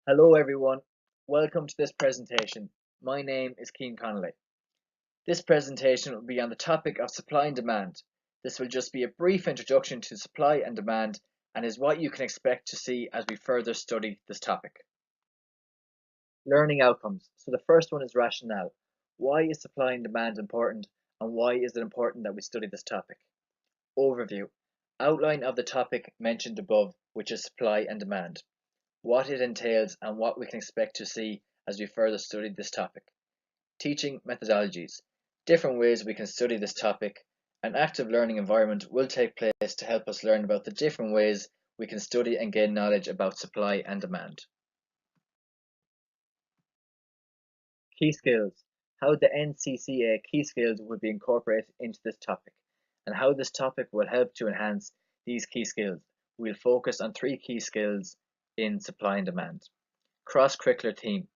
Hello everyone, welcome to this presentation. My name is Cian Connolly. This presentation will be on the topic of supply and demand. This will just be a brief introduction to supply and demand and is what you can expect to see as we further study this topic. Learning outcomes. So the first one is rationale. Why is supply and demand important and why is it important that we study this topic? Overview. Outline of the topic mentioned above, which is supply and demand, what it entails and what we can expect to see as we further study this topic. Teaching methodologies, different ways we can study this topic. An active learning environment will take place to help us learn about the different ways we can study and gain knowledge about supply and demand. Key skills, how the NCCA key skills will be incorporated into this topic and how this topic will help to enhance these key skills. We'll focus on 3 key skills in supply and demand. Cross-curricular theme,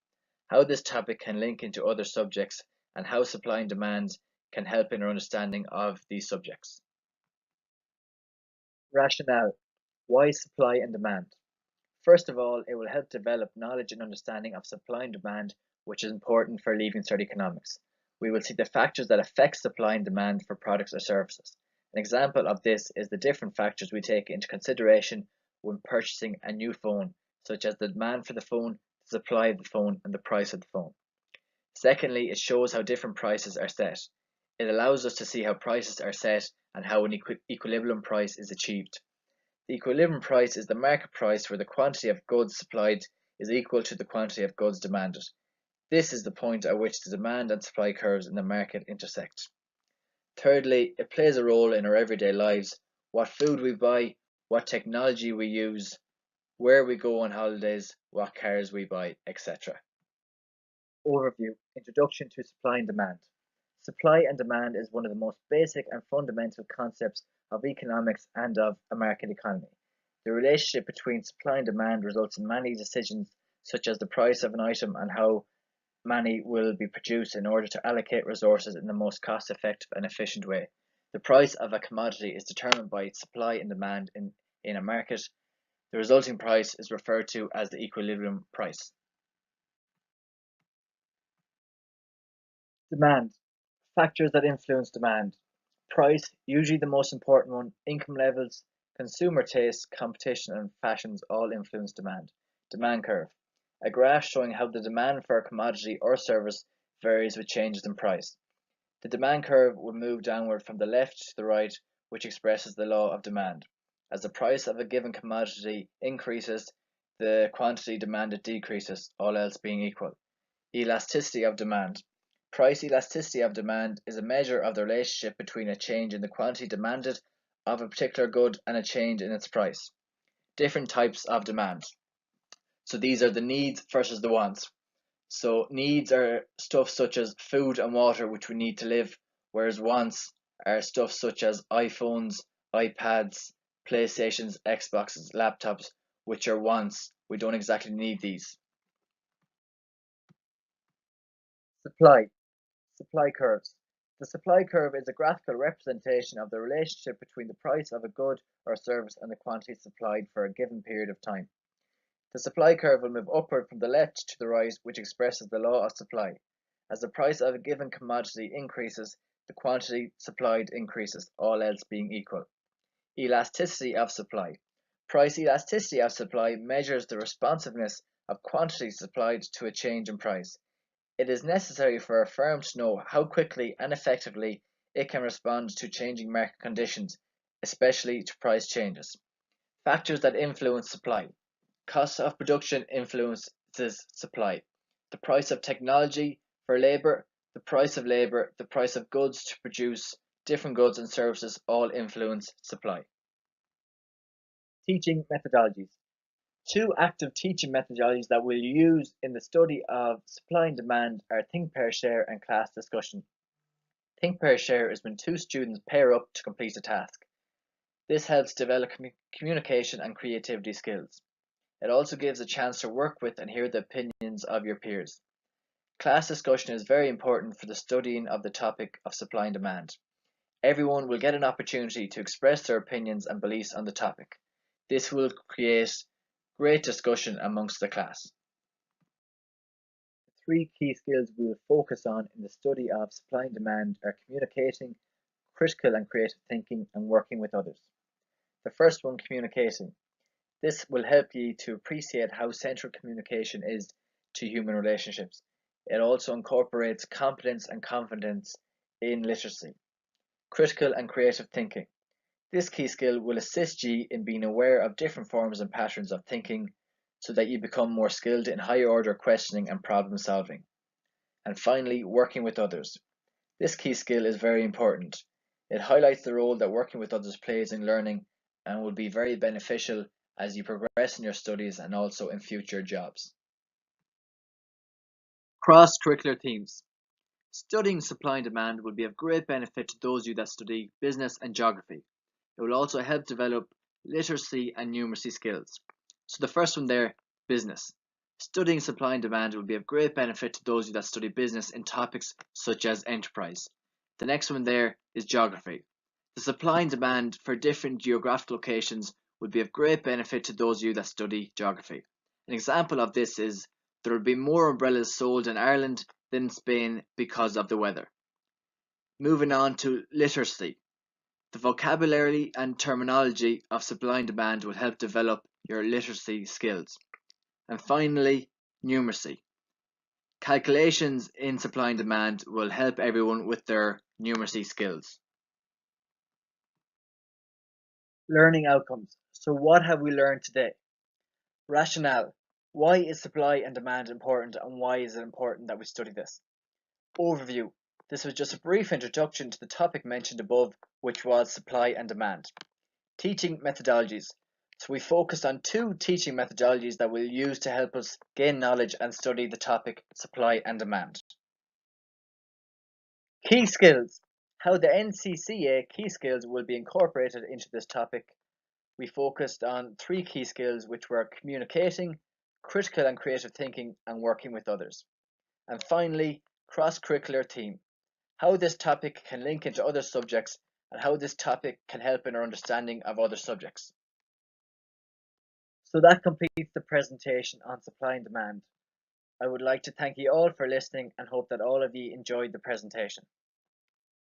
how this topic can link into other subjects and how supply and demand can help in our understanding of these subjects. Rationale, why supply and demand? First of all, it will help develop knowledge and understanding of supply and demand, which is important for Leaving Cert Economics. We will see the factors that affect supply and demand for products or services. An example of this is the different factors we take into consideration when purchasing a new phone, such as the demand for the phone, the supply of the phone, and the price of the phone. Secondly, it shows how different prices are set. It allows us to see how prices are set and how an equilibrium price is achieved. The equilibrium price is the market price where the quantity of goods supplied is equal to the quantity of goods demanded. This is the point at which the demand and supply curves in the market intersect. Thirdly, it plays a role in our everyday lives, what food we buy, what technology we use, where we go on holidays, what cars we buy, etc. Overview, introduction to supply and demand. Supply and demand is one of the most basic and fundamental concepts of economics and of American economy. The relationship between supply and demand results in many decisions, such as the price of an item and how many will be produced in order to allocate resources in the most cost-effective and efficient way. The price of a commodity is determined by its supply and demand in a market. The resulting price is referred to as the equilibrium price. Demand. Factors that influence demand. Price, usually the most important one, income levels, consumer tastes, competition and fashions all influence demand. Demand curve. A graph showing how the demand for a commodity or service varies with changes in price. The demand curve will move downward from the left to the right, which expresses the law of demand. As the price of a given commodity increases, the quantity demanded decreases, all else being equal. Elasticity of demand. Price elasticity of demand is a measure of the relationship between a change in the quantity demanded of a particular good and a change in its price. Different types of demand. So these are the needs versus the wants. So needs are stuff such as food and water, which we need to live, whereas wants are stuff such as iPhones, iPads, PlayStations, Xboxes, laptops, which are wants. We don't exactly need these. Supply curves. The supply curve is a graphical representation of the relationship between the price of a good or service and the quantity supplied for a given period of time. The supply curve will move upward from the left to the right, which expresses the law of supply. As the price of a given commodity increases, the quantity supplied increases, all else being equal. Elasticity of supply. Price elasticity of supply measures the responsiveness of quantity supplied to a change in price. It is necessary for a firm to know how quickly and effectively it can respond to changing market conditions, especially to price changes. Factors that influence supply. Cost of production influences supply. The price of technology for labour, the price of labour, the price of goods to produce different goods and services all influence supply. Teaching methodologies. 2 active teaching methodologies that we'll use in the study of supply and demand are think, pair, share and class discussion. Think, pair, share is when 2 students pair up to complete a task. This helps develop communication and creativity skills. It also gives a chance to work with and hear the opinions of your peers. Class discussion is very important for the studying of the topic of supply and demand. Everyone will get an opportunity to express their opinions and beliefs on the topic. This will create great discussion amongst the class. three key skills we will focus on in the study of supply and demand are communicating, critical and creative thinking, and working with others. The first one, communicating. This will help you to appreciate how central communication is to human relationships. It also incorporates competence and confidence in literacy. Critical and creative thinking. This key skill will assist you in being aware of different forms and patterns of thinking so that you become more skilled in higher order questioning and problem solving. And finally, working with others. This key skill is very important. It highlights the role that working with others plays in learning and will be very beneficial as you progress in your studies and also in future jobs. Cross-curricular themes. Studying supply and demand will be of great benefit to those of you that study business and geography. It will also help develop literacy and numeracy skills. So the first one there, business. Studying supply and demand will be of great benefit to those of you that study business in topics such as enterprise. The next one there is geography. The supply and demand for different geographic locations would be of great benefit to those of you that study geography. An example of this is there will be more umbrellas sold in Ireland than in Spain because of the weather. Moving on to literacy. The vocabulary and terminology of supply and demand will help develop your literacy skills. And finally, numeracy. Calculations in supply and demand will help everyone with their numeracy skills. Learning outcomes. So what have we learned today? Rationale. Why is supply and demand important and why is it important that we study this? Overview. This was just a brief introduction to the topic mentioned above, which was supply and demand. Teaching methodologies. So we focused on two teaching methodologies that we'll use to help us gain knowledge and study the topic supply and demand. Key skills. How the NCCA key skills will be incorporated into this topic. We focused on three key skills, which were communicating, critical and creative thinking, and working with others. And finally, cross-curricular theme. How this topic can link into other subjects and how this topic can help in our understanding of other subjects. So that completes the presentation on supply and demand. I would like to thank you all for listening and hope that all of you enjoyed the presentation.